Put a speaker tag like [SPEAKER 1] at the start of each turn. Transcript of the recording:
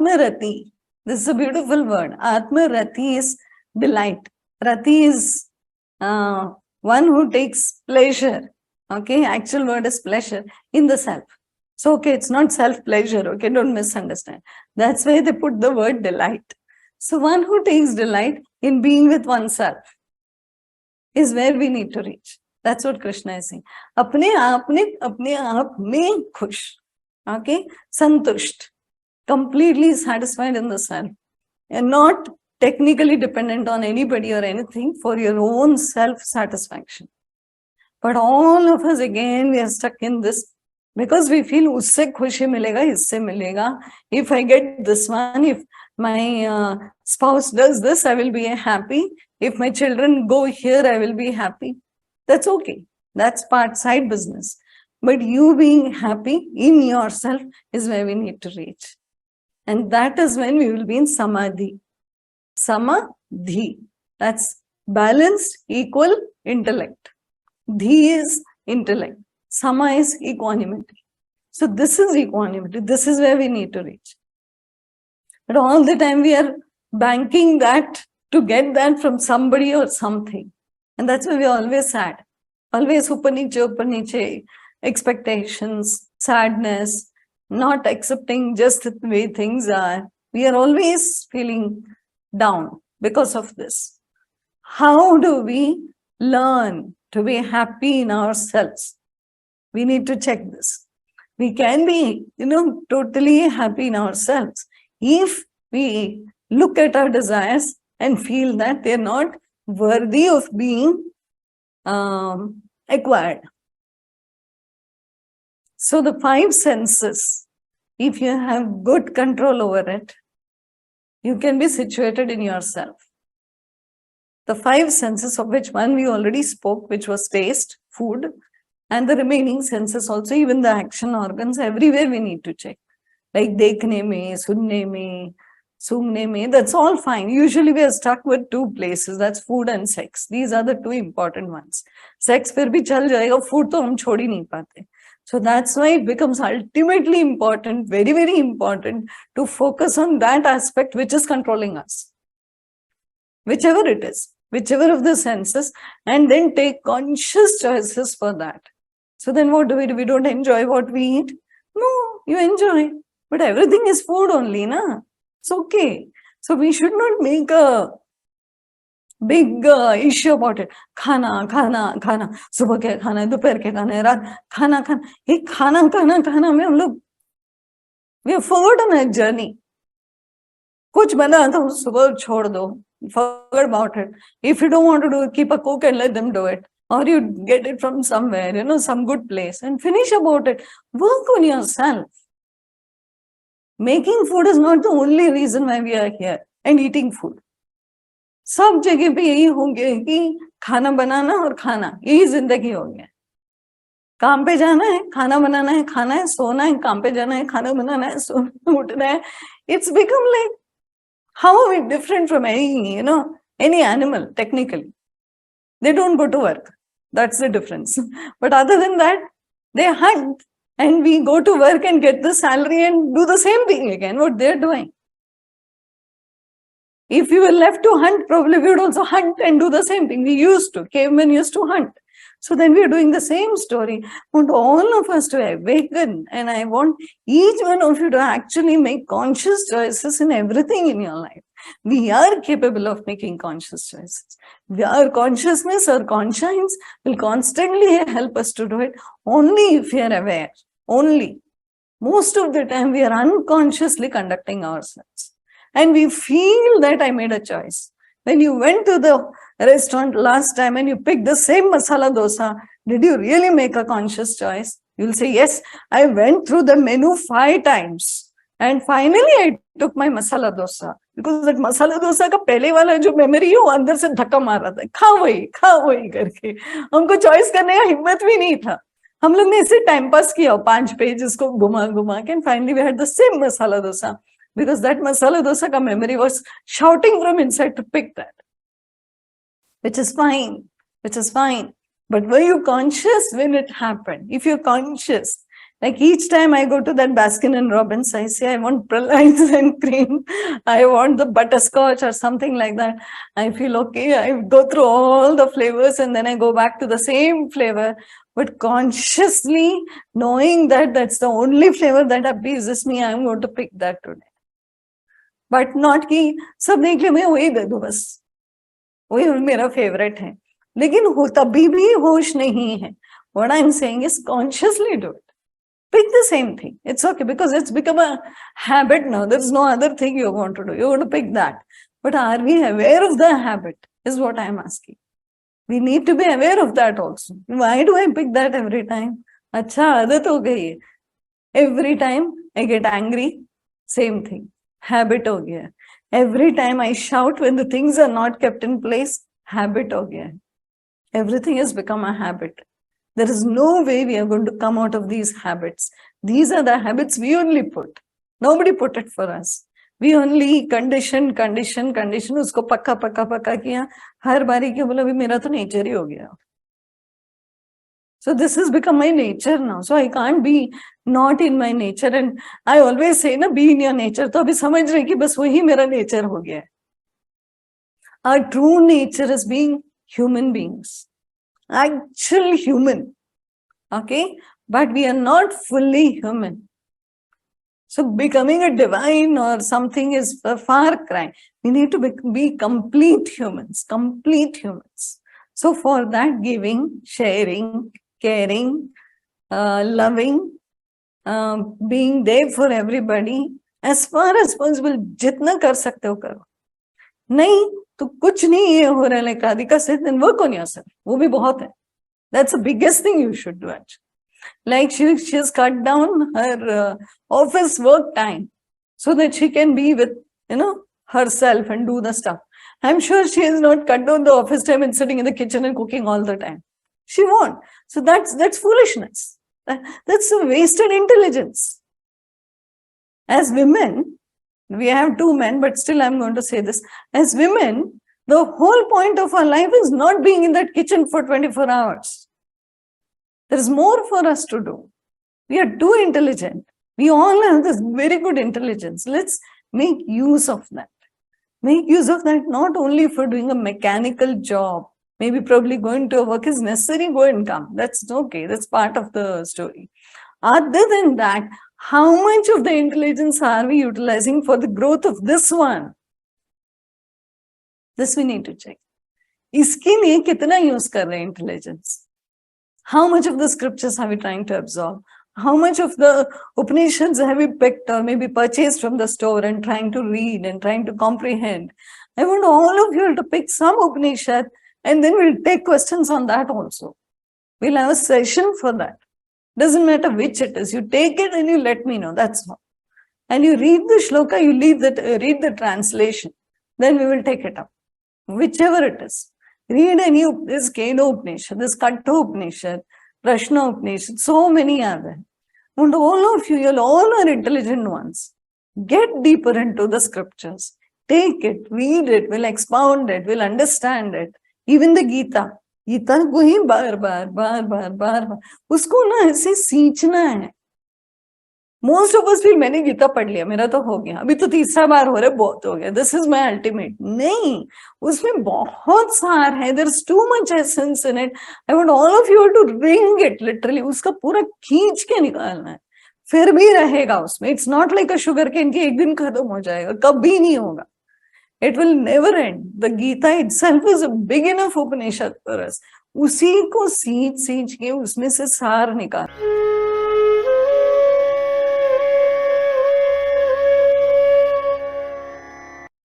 [SPEAKER 1] Atmarati. This is a beautiful word. Atmarati is delight. Rati is one who takes pleasure. Okay, actual word is pleasure in the self. So, okay, it's not self-pleasure. Okay, don't misunderstand. That's why they put the word delight. So, one who takes delight in being with oneself is where we need to reach. That's what Krishna is saying. अपने आप में खुश. Okay, संतुष्ट. Completely satisfied in the self. And not technically dependent on anybody or anything for your own self-satisfaction. But all of us, again, we are stuck in this because we feel usse khushi milega, isse milega. If I get this one, if my spouse does this, I will be happy. If my children go here, I will be happy. That's okay. That's part side business. But you being happy in yourself is where we need to reach. And that is when we will be in samadhi. Samadhi. That's balanced, equal intellect. Dhi is intellect. Sama is equanimity. So this is equanimity. This is where we need to reach. But all the time we are banking that to get that from somebody or something. And that's why we are always sad. Always upar niche, expectations, sadness, not accepting just the way things are. We are always feeling down because of this. How do we learn to be happy in ourselves? We need to check this. We can be, totally happy in ourselves if we look at our desires and feel that they're not worthy of being acquired. So the five senses, if you have good control over it, you can be situated in yourself. The five senses, of which one we already spoke, which was taste, food, and the remaining senses also, even the action organs, everywhere we need to check. Like dekhne mein, sunne mein, sungne mein, that's all fine. Usually we are stuck with two places, that's food and sex. These are the two important ones. Sex fir bhi chal jayega, food to hum chhod hi nahi pate. So that's why it becomes ultimately important, very, very important to focus on that aspect which is controlling us. Whichever it is, whichever of the senses, and then take conscious choices for that. So then what do? We don't enjoy what we eat? No, you enjoy. But everything is food only, na? It's okay. So we should not make a big issue about it. Khana. Subah kya khana hai, dophar kya khana hai, raat khana. Ye khana mein hum log, we have forgotten a journey. Kuch bana to subah chhod do. Forget about it. If you don't want to do it, keep a cook and let them do it. Or you get it from somewhere, some good place, and finish about it. Work on yourself. Making food is not the only reason why we are here and eating food. सब जगह पे यही हो गया कि खाना बनाना और खाना, यही जिंदगी हो गया. काम पे जाना है, खाना बनाना है, खाना है, सोना है, काम पे जाना है, खाना बनाना है, सोना उठना है. It's become like, how are we different from any animal technically? They don't go to work. That's the difference. But other than that, they hunt, and we go to work and get the salary and do the same thing again, what they're doing. If we were left to hunt, probably we would also hunt and do the same thing. We used to, cavemen used to hunt. So then we are doing the same story. I want all of us to awaken, and I want each one of you to actually make conscious choices in everything in your life. We are capable of making conscious choices. Our consciousness or conscience will constantly help us to do it only if we are aware. Only. Most of the time we are unconsciously conducting ourselves. And we feel that I made a choice. When you went to the restaurant last time and you picked the same masala dosa, did you really make a conscious choice? You'll say, yes, I went through the menu 5 times. And finally I took my masala dosa. Because that masala dosa ka pehle wala jo memory ho, andar se dhakka maar raha tha. Khao wahi karke. Humko choice karne ka himmat bhi nahi tha. हम लोग ने इसे time pass किया 5 pages को घुमा के, and finally we had the same masala dosa. Because that masala dosa ka memory was shouting from inside to pick that. Which is fine. But were you conscious when it happened? If you're conscious, Like each time I go to that Baskin and Robbins, I say I want pralines and cream. I want the butterscotch or something like that. I feel okay. I go through all the flavors and then I go back to the same flavor. But consciously knowing that that's the only flavor that appeases me, I'm going to pick that today. But not कि सब देख ले मैं वही दे दूं बस, वही मेरा फेवरेट है, लेकिन हो तभी भी होश नहीं है. What I'm saying is consciously do it. Pick the same thing. It's okay because it's become a habit now. There's no other thing you want to do. You want to pick that. But are we aware of the habit is what I'm asking. We need to be aware of that also. Why do I pick that every time? Acha aadat ho gayi hai. Every time I get angry, same thing. Habit ho gaya. Every time I shout when the things are not kept in place, habit ho gaya. Everything has become a habit. There is no way we are going to come out of these habits. These are the habits we only put. Nobody put it for us. We only condition. उसको पक्का किया. हर बारी क्यों बोला भी मेरा तो nature ही हो गया. So this has become my nature now. So I can't be not in my nature. And I always say, na, be in your nature. तो अभी समझ रही कि बस वही मेरा nature हो गया. Our true nature is being human beings. Actual human. Okay? But we are not fully human. So becoming a divine or something is a far cry. We need to be complete humans. Complete humans. So for that, giving, sharing, caring, loving, being there for everybody, as far as possible, जितना कर सकते हो करो. नहीं तो कुछ नहीं ये हो रहा है, like Radhika said, then work on yourself. वो भी बहुत है. That's the biggest thing you should do actually. Like she's cut down her office work time so that she can be with, herself and do the stuff. I'm sure she has not cut down the office time and sitting in the kitchen and cooking all the time. She won't. So that's foolishness. That's a wasted intelligence. As women, we have two men, but still I'm going to say this. As women, the whole point of our life is not being in that kitchen for 24 hours. There is more for us to do. We are too intelligent. We all have this very good intelligence. Let's make use of that. Make use of that not only for doing a mechanical job. Maybe probably going to work is necessary, go and come. That's okay. That's part of the story. Other than that, how much of the intelligence are we utilizing for the growth of this one? This we need to check. इसके लिए कितना use कर रहे हैं intelligence? How much of the scriptures are we trying to absorb? How much of the Upanishads have we picked or maybe purchased from the store and trying to read and trying to comprehend? I want all of you to pick some Upanishad and then we'll take questions on that also. We'll have a session for that. Doesn't matter which it is. You take it and you let me know. That's all. And you read the shloka, you read the translation. Then we will take it up. Whichever it is. Read any this Keno Upanishad, this Katha Upanishad, Prashna Upanishad, so many are there. And all of you all are intelligent ones. Get deeper into the scriptures. Take it, read it, we'll expound it, we'll understand it. Even the Gita. Gita को ही बार बार उसको ना ऐसे सींचना है. Most of us feel मैंने गीता पढ़ लिया, मेरा तो हो गया, अभी तो तीसरा बार हो रहा है, बहुत हो गया, this is my ultimate. नहीं, उसमें बहुत सार है. There's too much essence in it. I want all of you to wring it literally. उसका पूरा खींच के निकालना है. फिर भी रहेगा उसमें. It's not like a sugar cane कि एक दिन खत्म हो जाएगा, कभी नहीं होगा. It will never end. The Gita itself is a big enough Upanishad for us. उसी को सींच के उसमें से सार निकाल.